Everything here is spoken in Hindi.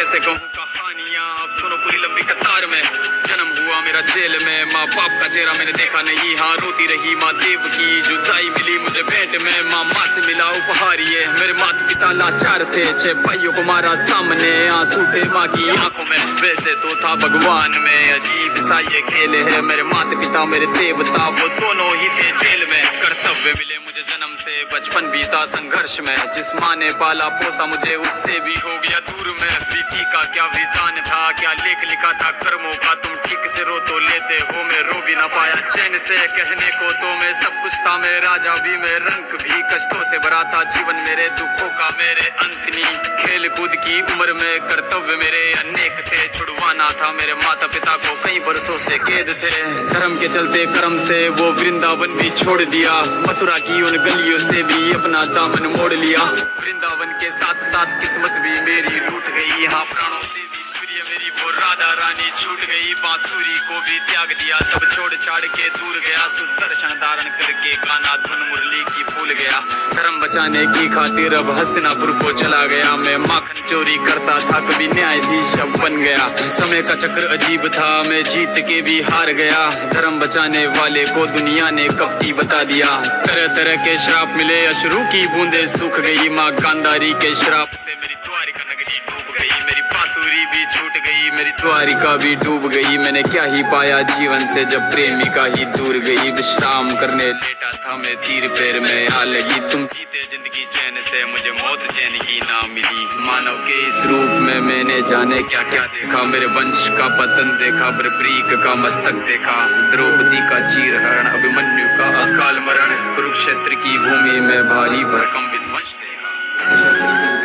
कैसे कहूँ कहानियाँ, अब सुनो पूरी लंबी कतार में। जन्म हुआ मेरा जेल में, माँ बाप का चेहरा मैंने देखा नहीं, हाँ रोती रही माँ देव की। जुदाई मिली मुझे भेंट में, माँ से मिला उपहार ये। मेरे माता पिता लाचार थे, 6 भाइयों को मारा सामने, आंसू थे माँ की आंखों में। वैसे तो था भगवान में, अजीब सा ये खेल है। मेरे माता पिता मेरे देवता, वो दोनों ही थे जेल में। कर्तव्य मिले मुझे जन्म से, बचपन बीता संघर्ष में। जिस माँ ने पाला पोसा मुझे, उससे भी हो गया दूर में। विधि का क्या विधान था, क्या लेख लिखा था कर्मों का, तुम ठीक से रो तो लेते हो, मैं रो भी ना पाया चैन से। कहने को तो मैं सब कुछ था, मैं राजा भी, मैं रंग भी, कष्टों से भरा था जीवन मेरे, दुखों का मेरे अंत नहीं। खेल कूद की उम्र में कर्तव्य मेरे अनेक थे, छुड़वाना था मेरे माता पिता को, कई बरसों से कैद थे। धर्म के चलते कर्म से वो वृंदावन भी छोड़ दिया, मथुरा की उन गलियों से भी अपना दामन मोड़ लिया। वृंदावन के साथ साथ किस्मत भी मेरी रूठ गई, यहाँ प्राणों से भी प्रिय मेरी वो राधा रानी छूट गई। बांसुरी को भी त्याग दिया, सब छोड़ छाड़ के दूर गया, सुदर्शन धारण करके गाना धुन मुरली की भूल गया। धर्म बचाने की खातिर अब हस्तिनापुर को चला गया, मैं माखन चोरी करता था, कभी न्यायाधीश अब बन गया। समय का चक्र अजीब था, मैं जीत के भी हार गया। धर्म बचाने वाले को दुनिया ने कपटी बता दिया, तरह तरह के श्राप मिले, अश्रु की बूंदे सूख गई। माँ गांधारी के श्राप से मेरी द्वारिका नगरी डूब गई, मेरी बांसुरी भी छूट गई, मेरी द्वारिका भी डूब गई। मैंने क्या ही पाया जीवन से, जब प्रेमिका ही दूर गई। विश्राम करने लेटा था मैं, तीर पैर में आ लगी, तुम जीते जिंदगी चैन से, मुझे मौत चैन ही ना मिली। मानव के इस रूप में मैंने जाने क्या क्या देखा, मेरे वंश का पतन देखा, बर्बरीक का मस्तक देखा, द्रौपदी का चीरहरण, अभिमन्यु का अकाल मरण, कुरुक्षेत्र की भूमि में भारी भरकम विध्वंस देखा।